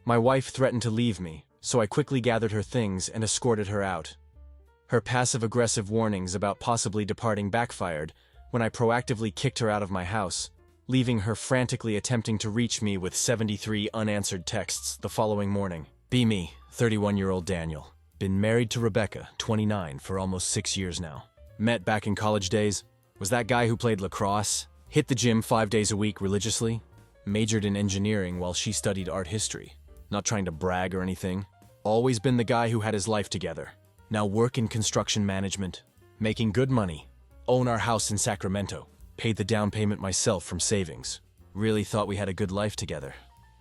My wife threatened to leave me, so I quickly gathered her things and escorted her out. Her passive-aggressive warnings about possibly departing backfired when I proactively kicked her out of my house, leaving her frantically attempting to reach me with 73 unanswered texts the following morning. Be me, 31-year-old Daniel. Been married to Rebecca, 29, for almost 6 years now. Met back in college days. Was that guy who played lacrosse. Hit the gym 5 days a week religiously. Majored in engineering while she studied art history. Not trying to brag or anything. Always been the guy who had his life together. Now work in construction management. Making good money. Own our house in Sacramento. Paid the down payment myself from savings. Really thought we had a good life together.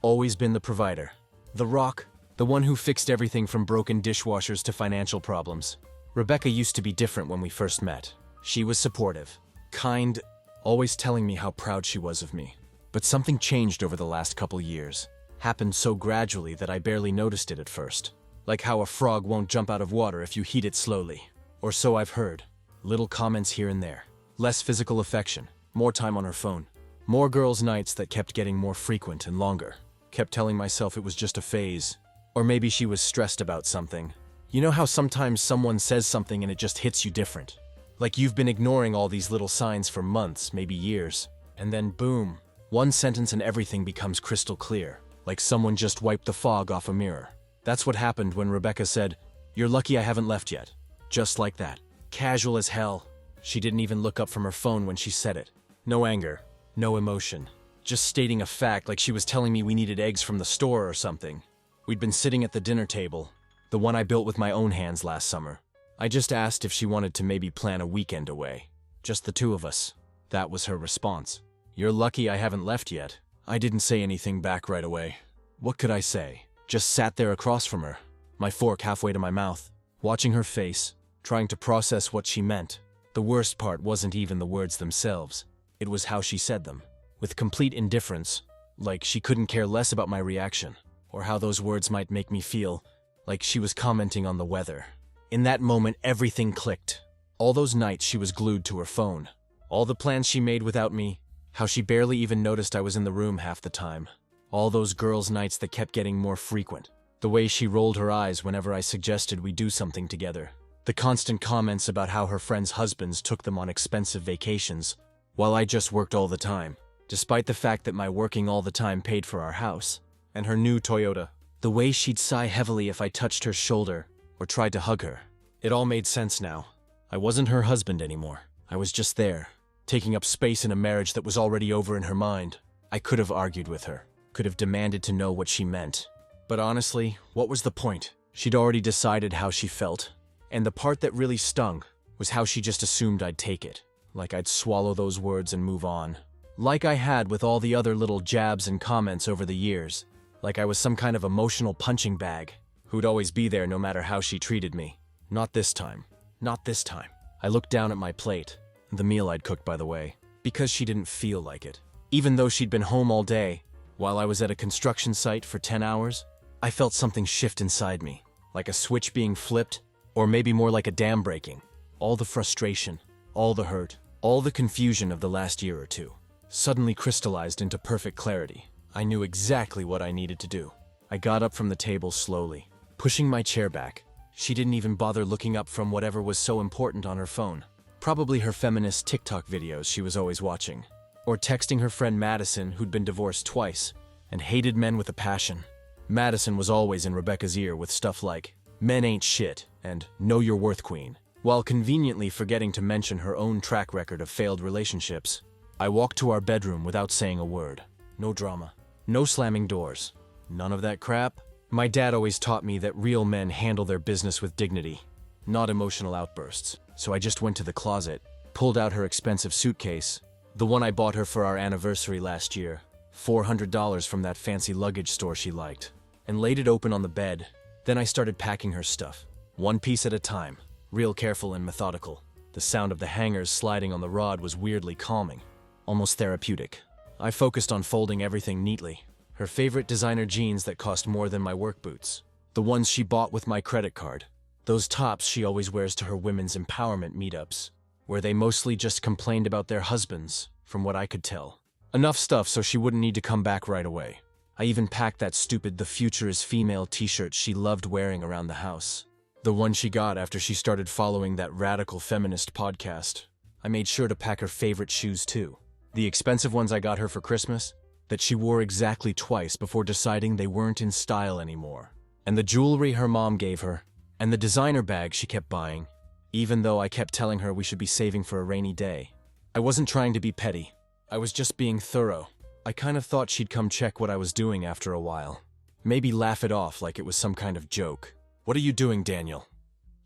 Always been the provider. The rock. The one who fixed everything from broken dishwashers to financial problems. Rebecca used to be different when we first met. She was supportive. Kind. Always telling me how proud she was of me. But something changed over the last couple years. Happened so gradually that I barely noticed it at first. Like how a frog won't jump out of water if you heat it slowly. Or so I've heard. Little comments here and there. Less physical affection. More time on her phone. More girls' nights that kept getting more frequent and longer. Kept telling myself it was just a phase. Or maybe she was stressed about something. You know how sometimes someone says something and it just hits you different? Like you've been ignoring all these little signs for months, maybe years. And then boom, one sentence and everything becomes crystal clear. Like someone just wiped the fog off a mirror. That's what happened when Rebecca said, "You're lucky I haven't left yet." Just like that. Casual as hell. She didn't even look up from her phone when she said it. No anger. No emotion. Just stating a fact like she was telling me we needed eggs from the store or something. We'd been sitting at the dinner table, the one I built with my own hands last summer. I just asked if she wanted to maybe plan a weekend away. Just the two of us. That was her response. "You're lucky I haven't left yet." I didn't say anything back right away. What could I say? Just sat there across from her, my fork halfway to my mouth, watching her face, trying to process what she meant. The worst part wasn't even the words themselves. It was how she said them. With complete indifference, like she couldn't care less about my reaction. Or how those words might make me feel, like she was commenting on the weather. In that moment, everything clicked. All those nights she was glued to her phone. All the plans she made without me, how she barely even noticed I was in the room half the time. All those girls' nights that kept getting more frequent. The way she rolled her eyes whenever I suggested we do something together. The constant comments about how her friends' husbands took them on expensive vacations, while I just worked all the time, despite the fact that my working all the time paid for our house. And her new Toyota. The way she'd sigh heavily if I touched her shoulder or tried to hug her. It all made sense now. I wasn't her husband anymore. I was just there, taking up space in a marriage that was already over in her mind. I could have argued with her, could have demanded to know what she meant. But honestly, what was the point? She'd already decided how she felt. And the part that really stung was how she just assumed I'd take it. Like I'd swallow those words and move on. Like I had with all the other little jabs and comments over the years. Like I was some kind of emotional punching bag, who'd always be there no matter how she treated me. Not this time. Not this time. I looked down at my plate, the meal I'd cooked by the way, because she didn't feel like it. Even though she'd been home all day, while I was at a construction site for 10 hours, I felt something shift inside me, like a switch being flipped, or maybe more like a dam breaking. All the frustration, all the hurt, all the confusion of the last year or two, suddenly crystallized into perfect clarity. I knew exactly what I needed to do. I got up from the table slowly, pushing my chair back. She didn't even bother looking up from whatever was so important on her phone. Probably her feminist TikTok videos she was always watching. Or texting her friend Madison, who'd been divorced twice, and hated men with a passion. Madison was always in Rebecca's ear with stuff like, "Men ain't shit," and "Know your worth, queen," while conveniently forgetting to mention her own track record of failed relationships. I walked to our bedroom without saying a word. No drama. No slamming doors. None of that crap. My dad always taught me that real men handle their business with dignity, not emotional outbursts. So I just went to the closet, pulled out her expensive suitcase, the one I bought her for our anniversary last year, $400 from that fancy luggage store she liked, and laid it open on the bed. Then I started packing her stuff, one piece at a time, real careful and methodical. The sound of the hangers sliding on the rod was weirdly calming, almost therapeutic. I focused on folding everything neatly. Her favorite designer jeans that cost more than my work boots. The ones she bought with my credit card. Those tops she always wears to her women's empowerment meetups, where they mostly just complained about their husbands, from what I could tell. Enough stuff so she wouldn't need to come back right away. I even packed that stupid "The Future is Female" t-shirt she loved wearing around the house. The one she got after she started following that radical feminist podcast. I made sure to pack her favorite shoes too. The expensive ones I got her for Christmas, that she wore exactly twice before deciding they weren't in style anymore. And the jewelry her mom gave her, and the designer bag she kept buying, even though I kept telling her we should be saving for a rainy day. I wasn't trying to be petty. I was just being thorough. I kind of thought she'd come check what I was doing after a while. Maybe laugh it off like it was some kind of joke. "What are you doing, Daniel?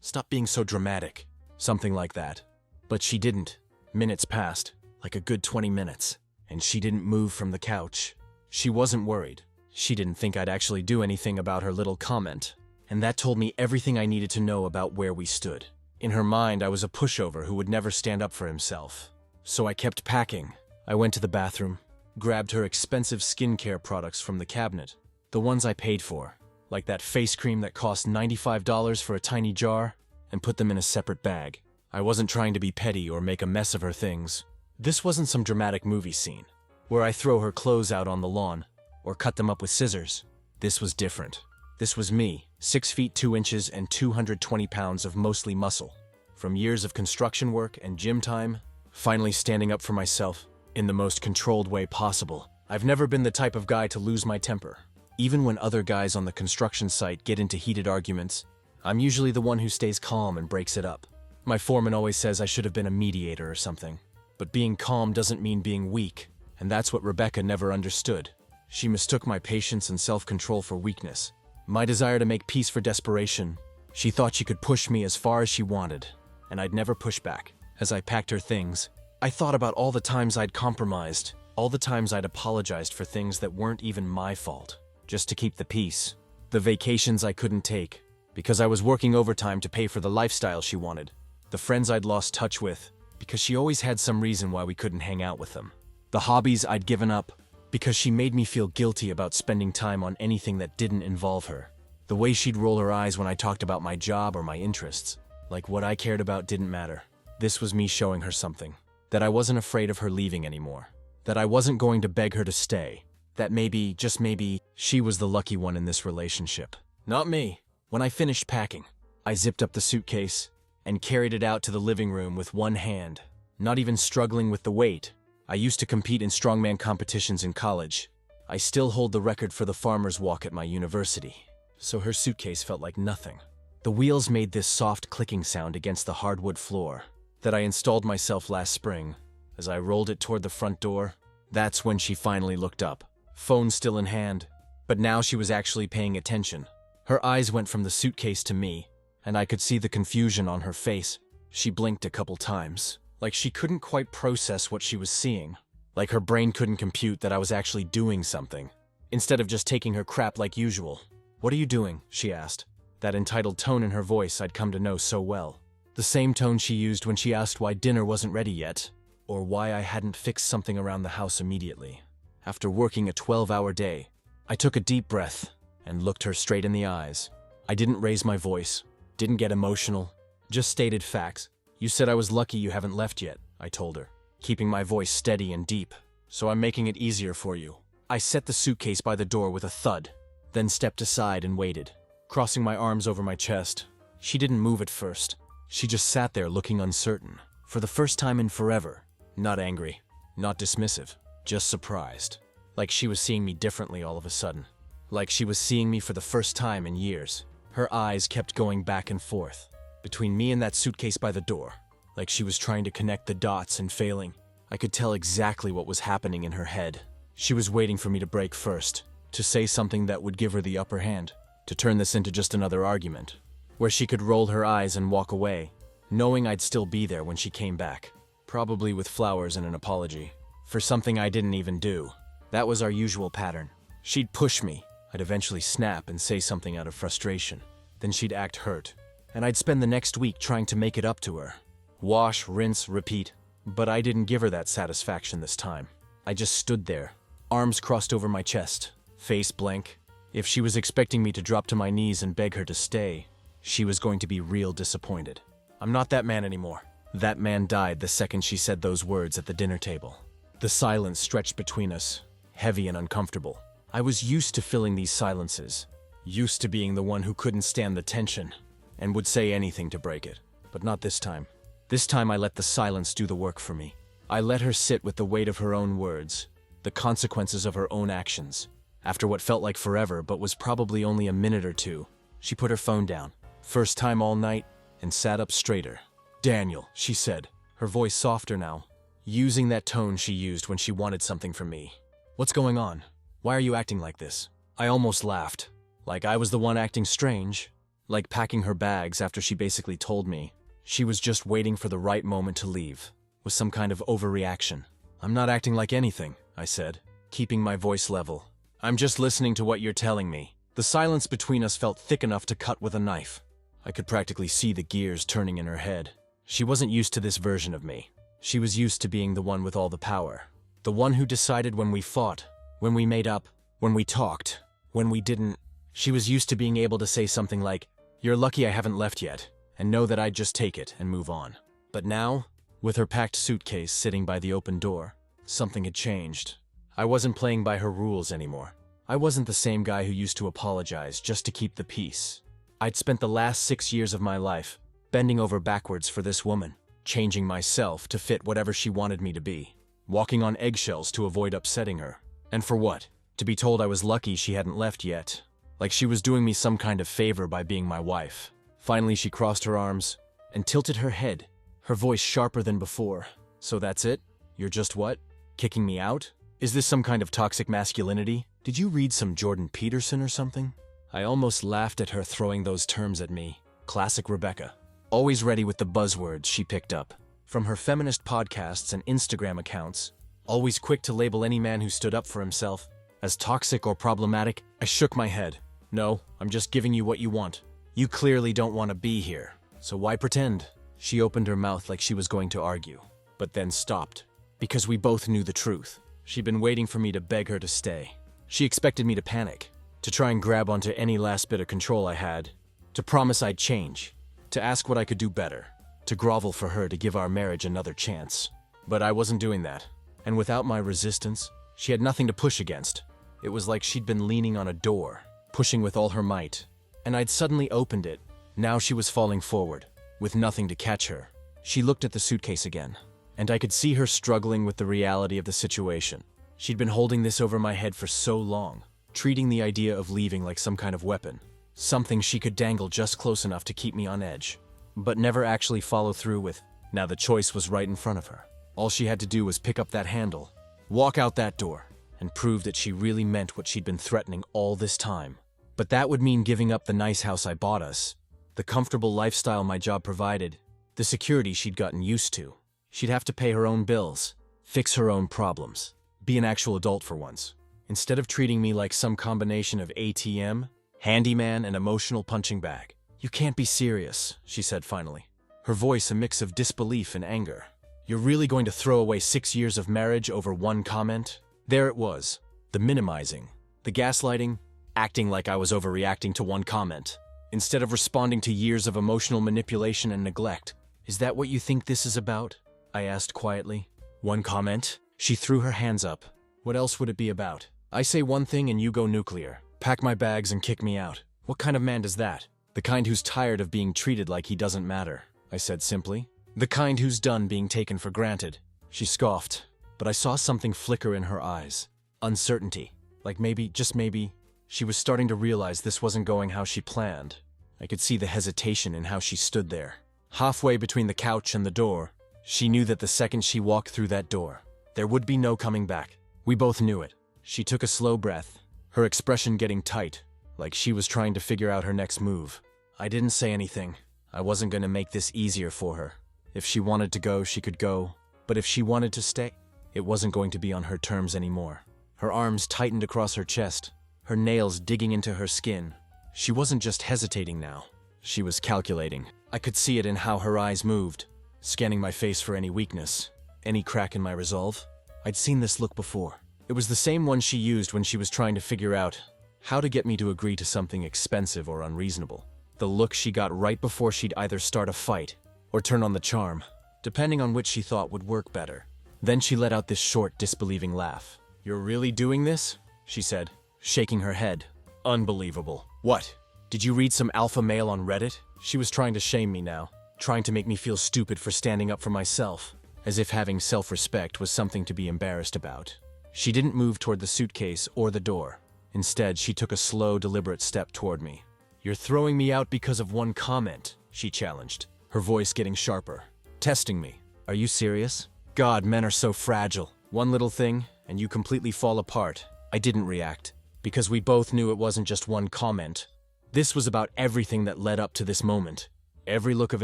Stop being so dramatic." Something like that. But she didn't. Minutes passed, like a good 20 minutes, and she didn't move from the couch. She wasn't worried. She didn't think I'd actually do anything about her little comment. And that told me everything I needed to know about where we stood. In her mind, I was a pushover who would never stand up for himself. So I kept packing. I went to the bathroom, grabbed her expensive skincare products from the cabinet, the ones I paid for, like that face cream that cost $95 for a tiny jar, and put them in a separate bag. I wasn't trying to be petty or make a mess of her things. This wasn't some dramatic movie scene, where I throw her clothes out on the lawn, or cut them up with scissors. This was different. This was me, 6 feet 2 inches and 220 pounds of mostly muscle. From years of construction work and gym time, finally standing up for myself in the most controlled way possible. I've never been the type of guy to lose my temper. Even when other guys on the construction site get into heated arguments, I'm usually the one who stays calm and breaks it up. My foreman always says I should have been a mediator or something. But being calm doesn't mean being weak, and that's what Rebecca never understood. She mistook my patience and self-control for weakness. My desire to make peace for desperation. She thought she could push me as far as she wanted, and I'd never push back. As I packed her things, I thought about all the times I'd compromised, all the times I'd apologized for things that weren't even my fault, just to keep the peace. The vacations I couldn't take, because I was working overtime to pay for the lifestyle she wanted. The friends I'd lost touch with, because she always had some reason why we couldn't hang out with them. The hobbies I'd given up, because she made me feel guilty about spending time on anything that didn't involve her. The way she'd roll her eyes when I talked about my job or my interests, like what I cared about didn't matter. This was me showing her something. That I wasn't afraid of her leaving anymore. That I wasn't going to beg her to stay. That maybe, just maybe, she was the lucky one in this relationship. Not me. When I finished packing, I zipped up the suitcase and carried it out to the living room with one hand, not even struggling with the weight. I used to compete in strongman competitions in college. I still hold the record for the farmer's walk at my university. So her suitcase felt like nothing. The wheels made this soft clicking sound against the hardwood floor that I installed myself last spring. As I rolled it toward the front door, that's when she finally looked up, phone still in hand, but now she was actually paying attention. Her eyes went from the suitcase to me, and I could see the confusion on her face. She blinked a couple times, like she couldn't quite process what she was seeing, like her brain couldn't compute that I was actually doing something, instead of just taking her crap like usual. "What are you doing?" she asked. That entitled tone in her voice I'd come to know so well. The same tone she used when she asked why dinner wasn't ready yet, or why I hadn't fixed something around the house immediately. After working a 12-hour day, I took a deep breath and looked her straight in the eyes. I didn't raise my voice, didn't get emotional, just stated facts. "You said I was lucky you haven't left yet," I told her, keeping my voice steady and deep. "So I'm making it easier for you." I set the suitcase by the door with a thud, then stepped aside and waited, crossing my arms over my chest. She didn't move at first. She just sat there looking uncertain. For the first time in forever. Not angry, not dismissive, just surprised. Like she was seeing me differently all of a sudden. Like she was seeing me for the first time in years. Her eyes kept going back and forth, between me and that suitcase by the door. Like she was trying to connect the dots and failing. I could tell exactly what was happening in her head. She was waiting for me to break first, to say something that would give her the upper hand, to turn this into just another argument, where she could roll her eyes and walk away, knowing I'd still be there when she came back, probably with flowers and an apology, for something I didn't even do. That was our usual pattern. She'd push me, I'd eventually snap and say something out of frustration. Then she'd act hurt, and I'd spend the next week trying to make it up to her. Wash, rinse, repeat. But I didn't give her that satisfaction this time. I just stood there, arms crossed over my chest, face blank. If she was expecting me to drop to my knees and beg her to stay, she was going to be real disappointed. I'm not that man anymore. That man died the second she said those words at the dinner table. The silence stretched between us, heavy and uncomfortable. I was used to filling these silences, used to being the one who couldn't stand the tension and would say anything to break it. But not this time. This time I let the silence do the work for me. I let her sit with the weight of her own words, the consequences of her own actions. After what felt like forever but was probably only a minute or two, she put her phone down, first time all night, and sat up straighter. "Daniel," she said, her voice softer now, using that tone she used when she wanted something from me. "What's going on? Why are you acting like this?" I almost laughed, like I was the one acting strange, like packing her bags after she basically told me she was just waiting for the right moment to leave, was some kind of overreaction. "I'm not acting like anything," I said, keeping my voice level. "I'm just listening to what you're telling me." The silence between us felt thick enough to cut with a knife. I could practically see the gears turning in her head. She wasn't used to this version of me. She was used to being the one with all the power. The one who decided when we fought, when we made up, when we talked, when we didn't. She was used to being able to say something like, "You're lucky I haven't left yet," and know that I'd just take it and move on. But now, with her packed suitcase sitting by the open door, something had changed. I wasn't playing by her rules anymore. I wasn't the same guy who used to apologize just to keep the peace. I'd spent the last 6 years of my life bending over backwards for this woman, changing myself to fit whatever she wanted me to be, walking on eggshells to avoid upsetting her. And for what? To be told I was lucky she hadn't left yet, like she was doing me some kind of favor by being my wife. Finally, she crossed her arms and tilted her head, her voice sharper than before. "So that's it? You're just what? Kicking me out? Is this some kind of toxic masculinity? Did you read some Jordan Peterson or something?" I almost laughed at her throwing those terms at me. Classic Rebecca. Always ready with the buzzwords she picked up from her feminist podcasts and Instagram accounts, always quick to label any man who stood up for himself as toxic or problematic. I shook my head. "No, I'm just giving you what you want. You clearly don't want to be here, so why pretend?" She opened her mouth like she was going to argue, but then stopped, because we both knew the truth. She'd been waiting for me to beg her to stay. She expected me to panic, to try and grab onto any last bit of control I had, to promise I'd change, to ask what I could do better, to grovel for her to give our marriage another chance. But I wasn't doing that, and without my resistance, she had nothing to push against. It was like she'd been leaning on a door, pushing with all her might, and I'd suddenly opened it. Now she was falling forward, with nothing to catch her. She looked at the suitcase again, and I could see her struggling with the reality of the situation. She'd been holding this over my head for so long, treating the idea of leaving like some kind of weapon, something she could dangle just close enough to keep me on edge, but never actually follow through with. Now the choice was right in front of her. All she had to do was pick up that handle, walk out that door, and prove that she really meant what she'd been threatening all this time. But that would mean giving up the nice house I bought us, the comfortable lifestyle my job provided, the security she'd gotten used to. She'd have to pay her own bills, fix her own problems, be an actual adult for once. Instead of treating me like some combination of ATM, handyman, and emotional punching bag. "You can't be serious," she said finally, her voice a mix of disbelief and anger. "You're really going to throw away 6 years of marriage over one comment?" There it was, the minimizing, the gaslighting, acting like I was overreacting to one comment, instead of responding to years of emotional manipulation and neglect. "Is that what you think this is about?" I asked quietly. "One comment?" She threw her hands up. "What else would it be about? I say one thing and you go nuclear. Pack my bags and kick me out. What kind of man does that? The kind who's tired of being treated like he doesn't matter," I said simply. "The kind who's done being taken for granted." She scoffed, but I saw something flicker in her eyes. Uncertainty. Like maybe, just maybe, she was starting to realize this wasn't going how she planned. I could see the hesitation in how she stood there. Halfway between the couch and the door, she knew that the second she walked through that door, there would be no coming back. We both knew it. She took a slow breath, her expression getting tight, like she was trying to figure out her next move. I didn't say anything. I wasn't going to make this easier for her. If she wanted to go, she could go. But if she wanted to stay, it wasn't going to be on her terms anymore. Her arms tightened across her chest, her nails digging into her skin. She wasn't just hesitating now. She was calculating. I could see it in how her eyes moved, scanning my face for any weakness, any crack in my resolve. I'd seen this look before. It was the same one she used when she was trying to figure out how to get me to agree to something expensive or unreasonable. The look she got right before she'd either start a fight or turn on the charm, depending on which she thought would work better. Then she let out this short, disbelieving laugh. "You're really doing this?" she said. shaking her head. Unbelievable. What? Did you read some alpha male on Reddit? She was trying to shame me now, trying to make me feel stupid for standing up for myself, as if having self-respect was something to be embarrassed about. She didn't move toward the suitcase or the door. Instead, she took a slow, deliberate step toward me. "You're throwing me out because of one comment," she challenged, her voice getting sharper, testing me. "Are you serious? God, men are so fragile. One little thing, and you completely fall apart." I didn't react, because we both knew it wasn't just one comment. This was about everything that led up to this moment. Every look of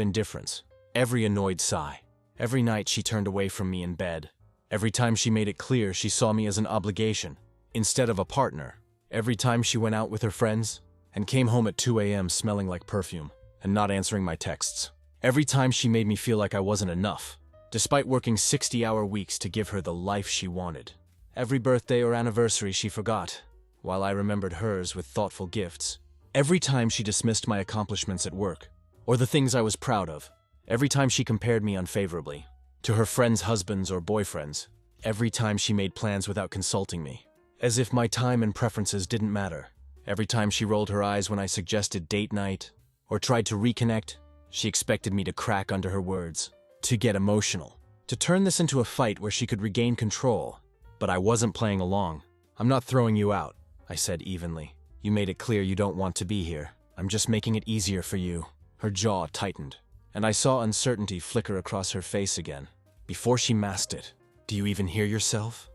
indifference, every annoyed sigh, every night she turned away from me in bed, every time she made it clear she saw me as an obligation instead of a partner, every time she went out with her friends and came home at 2 a.m. smelling like perfume and not answering my texts, every time she made me feel like I wasn't enough, despite working 60-hour weeks to give her the life she wanted. Every birthday or anniversary she forgot, while I remembered hers with thoughtful gifts. Every time she dismissed my accomplishments at work, or the things I was proud of. Every time she compared me unfavorably to her friends' husbands or boyfriends. Every time she made plans without consulting me, as if my time and preferences didn't matter. Every time she rolled her eyes when I suggested date night or tried to reconnect, she expected me to crack under her words, to get emotional, to turn this into a fight where she could regain control. But I wasn't playing along. "I'm not throwing you out," I said evenly. "You made it clear you don't want to be here. I'm just making it easier for you." Her jaw tightened, and I saw uncertainty flicker across her face again. Before she masked it, "Do you even hear yourself?"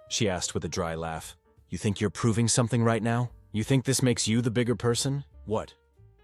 she asked with a dry laugh. "You think you're proving something right now? You think this makes you the bigger person? What?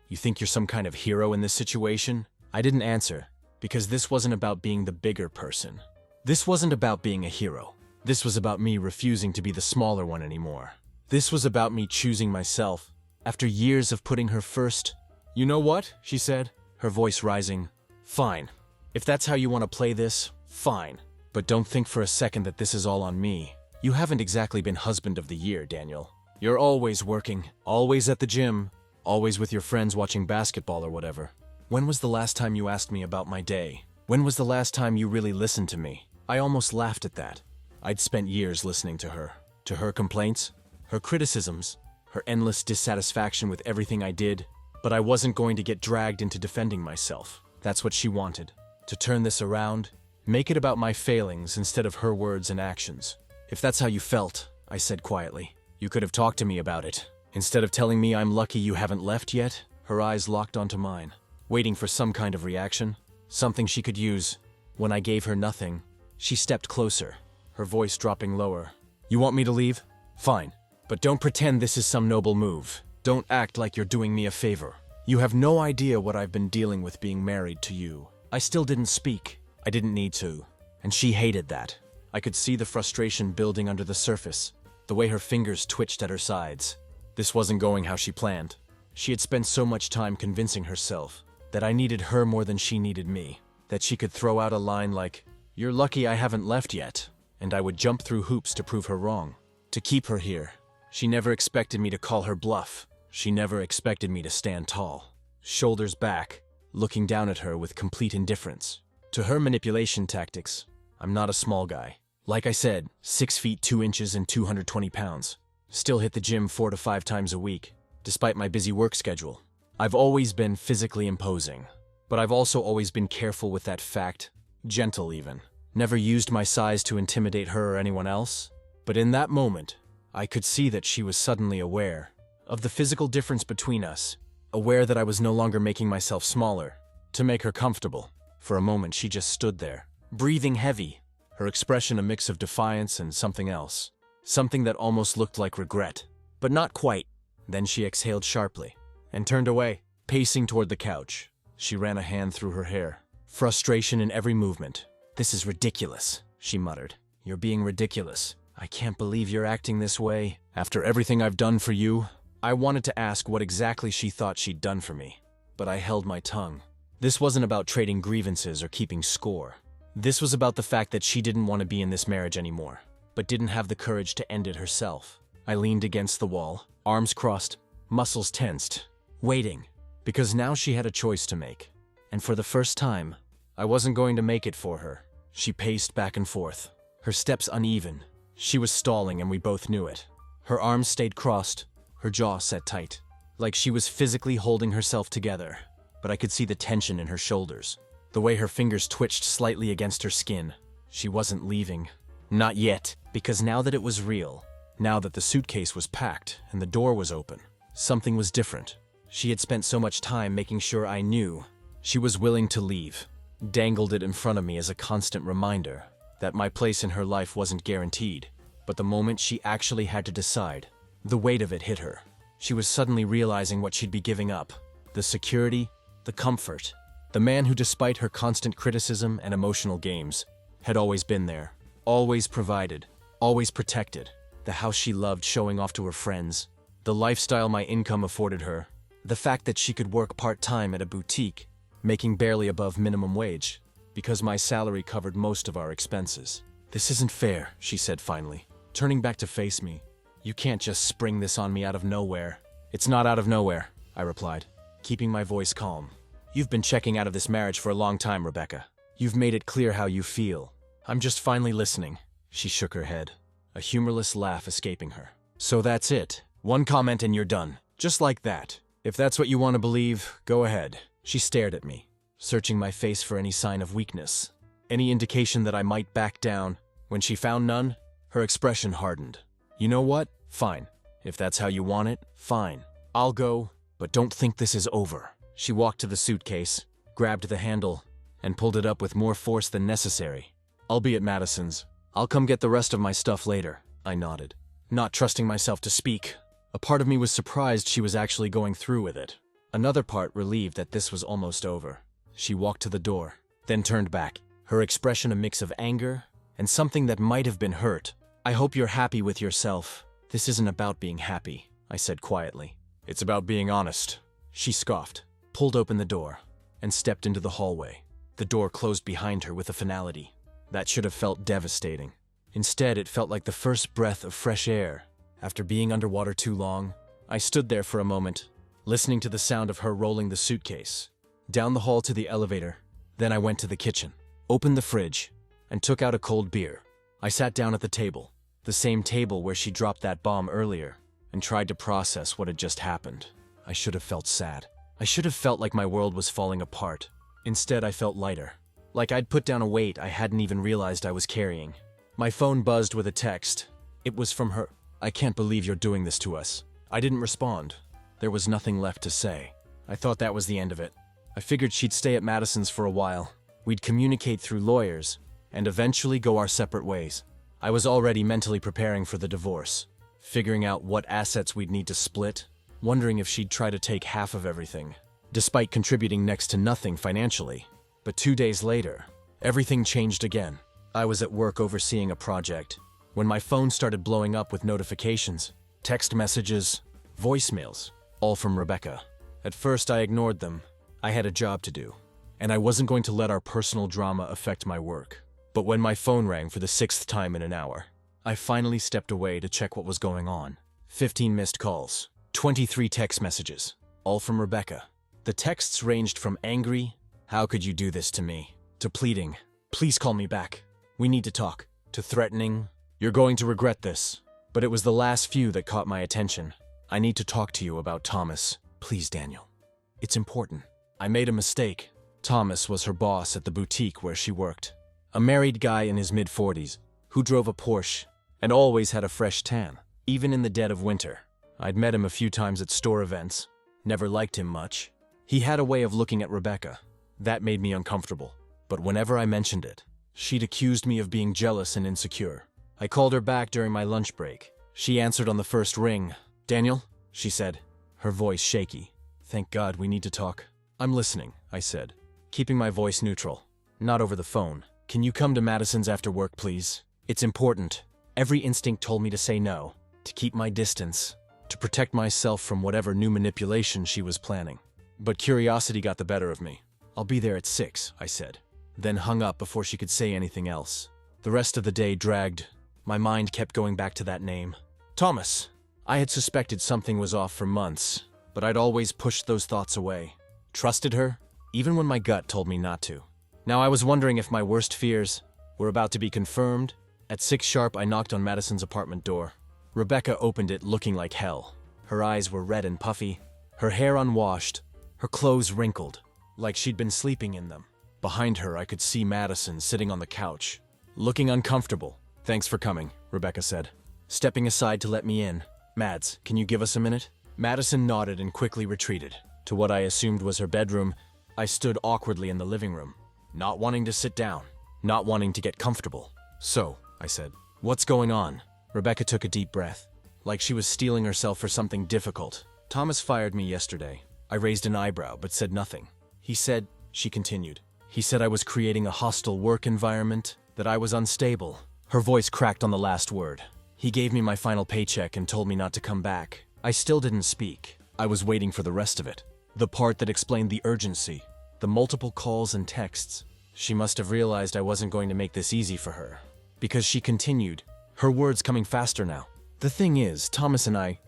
You think you're some kind of hero in this situation?" I didn't answer, because this wasn't about being the bigger person. This wasn't about being a hero. This was about me refusing to be the smaller one anymore. This was about me choosing myself, after years of putting her first. "You know what?" she said, her voice rising. "Fine. If that's how you want to play this, fine. But don't think for a second that this is all on me. You haven't exactly been husband of the year, Daniel. You're always working, always at the gym, always with your friends watching basketball or whatever. When was the last time you asked me about my day? When was the last time you really listened to me?" I almost laughed at that. I'd spent years listening to her complaints, her criticisms, her endless dissatisfaction with everything I did, but I wasn't going to get dragged into defending myself. That's what she wanted, to turn this around, make it about my failings instead of her words and actions. "If that's how you felt," I said quietly, "you could have talked to me about it. Instead of telling me I'm lucky you haven't left yet." Her eyes locked onto mine, waiting for some kind of reaction, something she could use. When I gave her nothing, she stepped closer, her voice dropping lower. "You want me to leave? Fine. But don't pretend this is some noble move. Don't act like you're doing me a favor. You have no idea what I've been dealing with being married to you." I still didn't speak. I didn't need to. And she hated that. I could see the frustration building under the surface, the way her fingers twitched at her sides. This wasn't going how she planned. She had spent so much time convincing herself that I needed her more than she needed me, that she could throw out a line like, "You're lucky I haven't left yet," and I would jump through hoops to prove her wrong, to keep her here. She never expected me to call her bluff. She never expected me to stand tall, shoulders back, looking down at her with complete indifference to her manipulation tactics. I'm not a small guy. Like I said, 6 feet 2 inches and 220 pounds. Still hit the gym 4 to 5 times a week, despite my busy work schedule. I've always been physically imposing, but I've also always been careful with that fact, gentle even. Never used my size to intimidate her or anyone else. But in that moment, I could see that she was suddenly aware of the physical difference between us, aware that I was no longer making myself smaller to make her comfortable. For a moment, she just stood there, breathing heavy, her expression a mix of defiance and something else, something that almost looked like regret, but not quite. Then she exhaled sharply and turned away, pacing toward the couch. She ran a hand through her hair, frustration in every movement. "This is ridiculous," she muttered. "You're being ridiculous. I can't believe you're acting this way. After everything I've done for you." I wanted to ask what exactly she thought she'd done for me, but I held my tongue. This wasn't about trading grievances or keeping score. This was about the fact that she didn't want to be in this marriage anymore, but didn't have the courage to end it herself. I leaned against the wall, arms crossed, muscles tensed, waiting, because now she had a choice to make. And for the first time, I wasn't going to make it for her. She paced back and forth, her steps uneven. She was stalling and we both knew it. Her arms stayed crossed, her jaw set tight, like she was physically holding herself together, but I could see the tension in her shoulders. The way her fingers twitched slightly against her skin. She wasn't leaving. Not yet, because now that it was real, now that the suitcase was packed and the door was open, something was different. She had spent so much time making sure I knew. She was willing to leave, dangled it in front of me as a constant reminder that my place in her life wasn't guaranteed. But the moment she actually had to decide, the weight of it hit her. She was suddenly realizing what she'd be giving up. The security, the comfort. The man who, despite her constant criticism and emotional games, had always been there, always provided, always protected. The house she loved showing off to her friends. The lifestyle my income afforded her. The fact that she could work part-time at a boutique, making barely above minimum wage, because my salary covered most of our expenses. "This isn't fair," she said finally, turning back to face me. "You can't just spring this on me out of nowhere." "It's not out of nowhere," I replied, keeping my voice calm. "You've been checking out of this marriage for a long time, Rebecca. You've made it clear how you feel. I'm just finally listening." She shook her head, a humorless laugh escaping her. "So that's it. One comment and you're done. Just like that. If that's what you want to believe, go ahead." She stared at me, searching my face for any sign of weakness, any indication that I might back down. When she found none, her expression hardened. "You know what? Fine. If that's how you want it, fine. I'll go, but don't think this is over." She walked to the suitcase, grabbed the handle, and pulled it up with more force than necessary. "I'll be at Madison's. I'll come get the rest of my stuff later." I nodded, not trusting myself to speak. A part of me was surprised she was actually going through with it. Another part relieved that this was almost over. She walked to the door, then turned back, her expression a mix of anger and something that might have been hurt. "I hope you're happy with yourself." "This isn't about being happy," I said quietly. "It's about being honest." She scoffed, pulled open the door, and stepped into the hallway. The door closed behind her with a finality. That should have felt devastating. Instead, it felt like the first breath of fresh air. After being underwater too long, I stood there for a moment, listening to the sound of her rolling the suitcase. Down the hall to the elevator. Then I went to the kitchen, opened the fridge, and took out a cold beer. I sat down at the table, the same table where she dropped that bomb earlier, and tried to process what had just happened. I should have felt sad. I should have felt like my world was falling apart. Instead, I felt lighter, like I'd put down a weight I hadn't even realized I was carrying. My phone buzzed with a text. It was from her. "I can't believe you're doing this to us." I didn't respond. There was nothing left to say. I thought that was the end of it. I figured she'd stay at Madison's for a while. We'd communicate through lawyers, and eventually go our separate ways. I was already mentally preparing for the divorce, figuring out what assets we'd need to split, wondering if she'd try to take half of everything, despite contributing next to nothing financially. But 2 days later, everything changed again. I was at work overseeing a project when my phone started blowing up with notifications, text messages, voicemails, all from Rebecca. At first, I ignored them. I had a job to do, and I wasn't going to let our personal drama affect my work. But when my phone rang for the 6th time in an hour, I finally stepped away to check what was going on. 15 missed calls, 23 text messages, all from Rebecca. The texts ranged from angry, "How could you do this to me?" to pleading, "Please call me back. We need to talk," to threatening, "You're going to regret this." But it was the last few that caught my attention. "I need to talk to you about Thomas. Please, Daniel. It's important. I made a mistake." Thomas was her boss at the boutique where she worked. A married guy in his mid-40s, who drove a Porsche and always had a fresh tan, even in the dead of winter. I'd met him a few times at store events, never liked him much. He had a way of looking at Rebecca. That made me uncomfortable. But whenever I mentioned it, she'd accused me of being jealous and insecure. I called her back during my lunch break. She answered on the first ring. "Daniel," she said, her voice shaky. "Thank God we need to talk." "I'm listening," I said, keeping my voice neutral. "Not over the phone. Can you come to Madison's after work, please? It's important." Every instinct told me to say no, to keep my distance, to protect myself from whatever new manipulation she was planning. But curiosity got the better of me. "I'll be there at 6, I said, then hung up before she could say anything else. The rest of the day dragged. My mind kept going back to that name. Thomas. I had suspected something was off for months, but I'd always pushed those thoughts away. Trusted her, even when my gut told me not to. Now I was wondering if my worst fears were about to be confirmed. At 6 sharp, I knocked on Madison's apartment door. Rebecca opened it looking like hell. Her eyes were red and puffy, her hair unwashed, her clothes wrinkled, like she'd been sleeping in them. Behind her, I could see Madison sitting on the couch, looking uncomfortable. "Thanks for coming," Rebecca said, stepping aside to let me in. "Mads, can you give us a minute?" Madison nodded and quickly retreated. To what I assumed was her bedroom, I stood awkwardly in the living room, not wanting to sit down, not wanting to get comfortable. "So," I said, "what's going on?" Rebecca took a deep breath, like she was steeling herself for something difficult. "Thomas fired me yesterday." I raised an eyebrow but said nothing. "He said," she continued, "he said I was creating a hostile work environment, that I was unstable." Her voice cracked on the last word. "He gave me my final paycheck and told me not to come back." I still didn't speak. I was waiting for the rest of it. The part that explained the urgency, the multiple calls and texts. She must have realized I wasn't going to make this easy for her, because she continued, her words coming faster now. "The thing is, Thomas and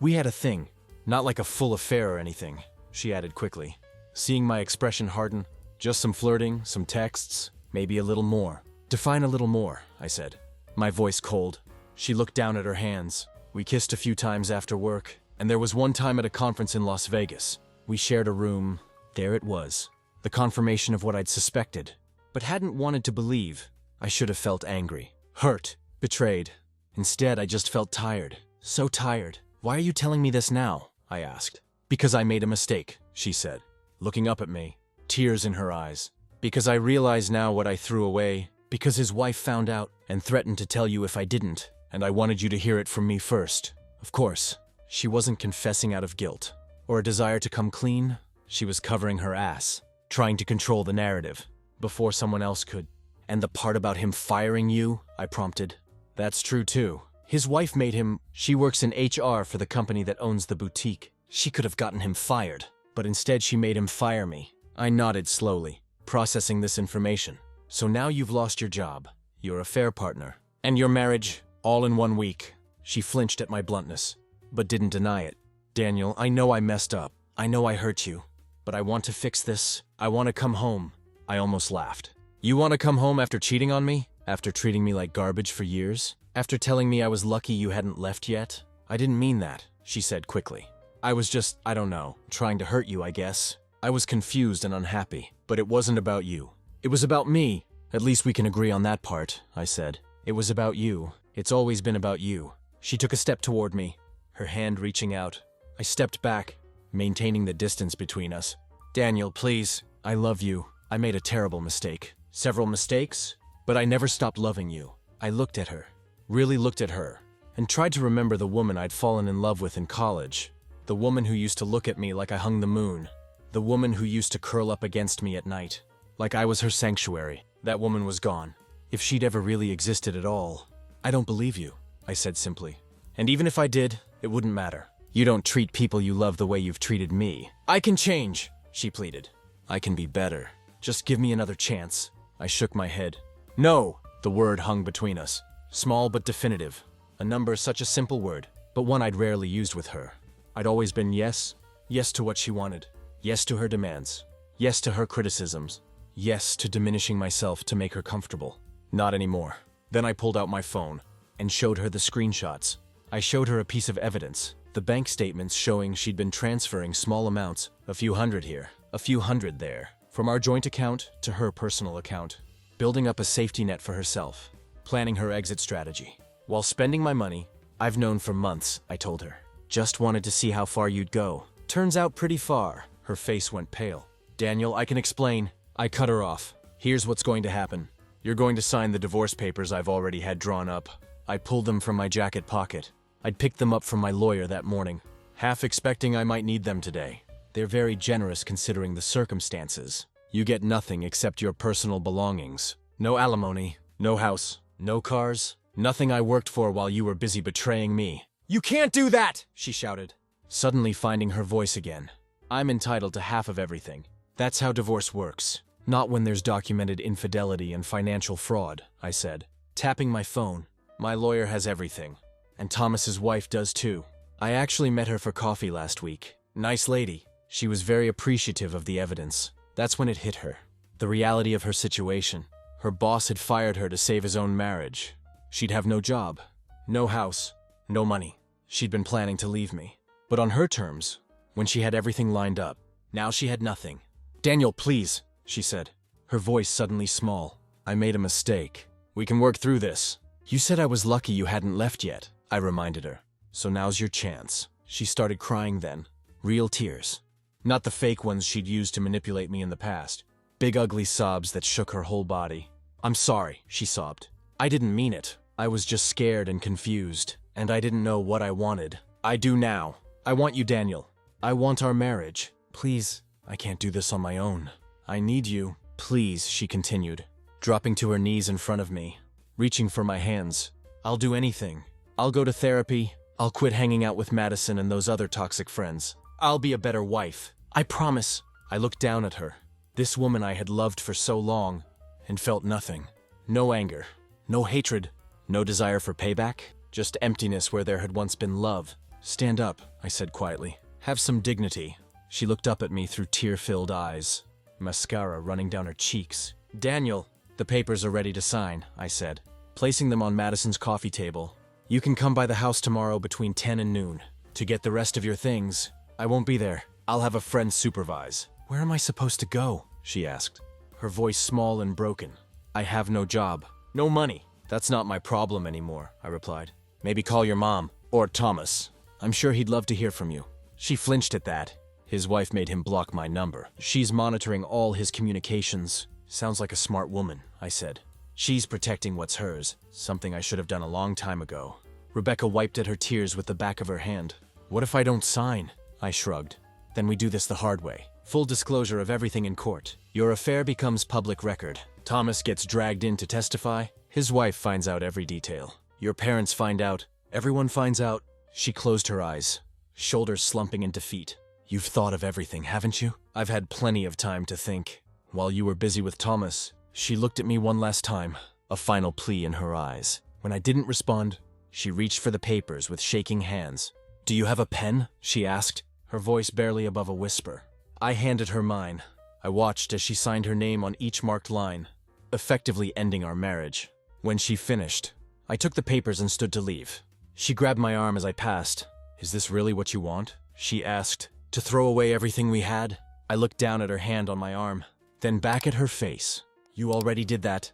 we had a thing. Not like a full affair or anything," she added quickly. Seeing my expression harden, "Just some flirting, some texts, maybe a little more." "Define a little more," I said, my voice cold. She looked down at her hands. "We kissed a few times after work, and there was one time at a conference in Las Vegas. We shared a room. There it was. The confirmation of what I'd suspected, but hadn't wanted to believe. I should have felt angry, hurt, betrayed. Instead, I just felt tired. So tired. "Why are you telling me this now?" I asked. "Because I made a mistake," she said, looking up at me, tears in her eyes. "Because I realize now what I threw away. Because his wife found out and threatened to tell you if I didn't, and I wanted you to hear it from me first." Of course, she wasn't confessing out of guilt or a desire to come clean. She was covering her ass, trying to control the narrative before someone else could. "And the part about him firing you?" I prompted. "That's true too. His wife made him. She works in HR for the company that owns the boutique. She could have gotten him fired, but instead she made him fire me." I nodded slowly, processing this information. "So now you've lost your job, your affair partner, and your marriage, all in 1 week." She flinched at my bluntness, but didn't deny it. "Daniel, I know I messed up. I know I hurt you. But I want to fix this. I want to come home." I almost laughed. "You want to come home after cheating on me? After treating me like garbage for years? After telling me I was lucky you hadn't left yet?" "I didn't mean that," she said quickly. "I was just, I don't know, trying to hurt you, I guess. I was confused and unhappy, but it wasn't about you. It was about me." "At least we can agree on that part," I said. "It was about you. It's always been about you." She took a step toward me, her hand reaching out. I stepped back, maintaining the distance between us. "Daniel, please. I love you. I made a terrible mistake. Several mistakes, but I never stopped loving you." I looked at her, really looked at her, and tried to remember the woman I'd fallen in love with in college. The woman who used to look at me like I hung the moon. The woman who used to curl up against me at night, like I was her sanctuary. That woman was gone. If she'd ever really existed at all. "I don't believe you," I said simply. "And even if I did, it wouldn't matter. You don't treat people you love the way you've treated me." "I can change," she pleaded. "I can be better. Just give me another chance." I shook my head. "No!" The word hung between us. Small but definitive. A number, such a simple word, but one I'd rarely used with her. I'd always been yes. Yes to what she wanted. Yes to her demands. Yes to her criticisms. Yes to diminishing myself to make her comfortable. Not anymore. Then I pulled out my phone and showed her the screenshots. I showed her a piece of evidence, the bank statements showing she'd been transferring small amounts, a few hundred here, a few hundred there, from our joint account to her personal account, building up a safety net for herself, planning her exit strategy. "While spending my money, I've known for months," I told her. "Just wanted to see how far you'd go. Turns out pretty far." Her face went pale. "Daniel, I can explain." I cut her off. "Here's what's going to happen. You're going to sign the divorce papers I've already had drawn up." I pulled them from my jacket pocket. I'd picked them up from my lawyer that morning, half expecting I might need them today. They're very generous considering the circumstances. You get nothing except your personal belongings. No alimony, no house, no cars, nothing I worked for while you were busy betraying me. "You can't do that!" she shouted, suddenly finding her voice again. "I'm entitled to half of everything. That's how divorce works. Not when there's documented infidelity and financial fraud," I said, tapping my phone. "My lawyer has everything. And Thomas's wife does too. I actually met her for coffee last week. Nice lady. She was very appreciative of the evidence." That's when it hit her. The reality of her situation. Her boss had fired her to save his own marriage. She'd have no job, no house, No money. She'd been planning to leave me. But on her terms, when she had everything lined up. Now she had nothing. Daniel, please, she said, her voice suddenly small. I made a mistake. We can work through this. You said I was lucky you hadn't left yet, I reminded her. So now's your chance. She started crying then. Real tears. Not the fake ones she'd used to manipulate me in the past. Big ugly sobs that shook her whole body. I'm sorry, she sobbed. I didn't mean it. I was just scared and confused, and I didn't know what I wanted. I do now. I want you, Daniel. I want our marriage. Please, I can't do this on my own. I need you. Please, she continued, dropping to her knees in front of me, reaching for my hands. I'll do anything. I'll go to therapy. I'll quit hanging out with Madison and those other toxic friends. I'll be a better wife. I promise. I looked down at her. This woman I had loved for so long, and felt nothing. No anger. No hatred. No desire for payback. Just emptiness where there had once been love. Stand up, I said quietly. Have some dignity. She looked up at me through tear-filled eyes, mascara running down her cheeks. Daniel, the papers are ready to sign, I said, placing them on Madison's coffee table. You can come by the house tomorrow between 10 and noon. To get the rest of your things, I won't be there. I'll have a friend supervise. Where am I supposed to go? She asked, her voice small and broken. I have no job. No money. That's not my problem anymore, I replied. Maybe call your mom, or Thomas. I'm sure he'd love to hear from you. She flinched at that. His wife made him block my number. She's monitoring all his communications. Sounds like a smart woman, I said. She's protecting what's hers, something I should have done a long time ago. Rebecca wiped at her tears with the back of her hand. What if I don't sign? I shrugged. Then we do this the hard way. Full disclosure of everything in court. Your affair becomes public record. Thomas gets dragged in to testify. His wife finds out every detail. Your parents find out. Everyone finds out. She closed her eyes, shoulders slumping in defeat. You've thought of everything, haven't you? I've had plenty of time to think. While you were busy with Thomas, she looked at me one last time, a final plea in her eyes. When I didn't respond, she reached for the papers with shaking hands. Do you have a pen? She asked, her voice barely above a whisper. I handed her mine. I watched as she signed her name on each marked line, effectively ending our marriage. When she finished, I took the papers and stood to leave. She grabbed my arm as I passed. Is this really what you want? She asked. To throw away everything we had? I looked down at her hand on my arm, then back at her face. You already did that.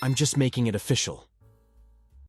I'm just making it official.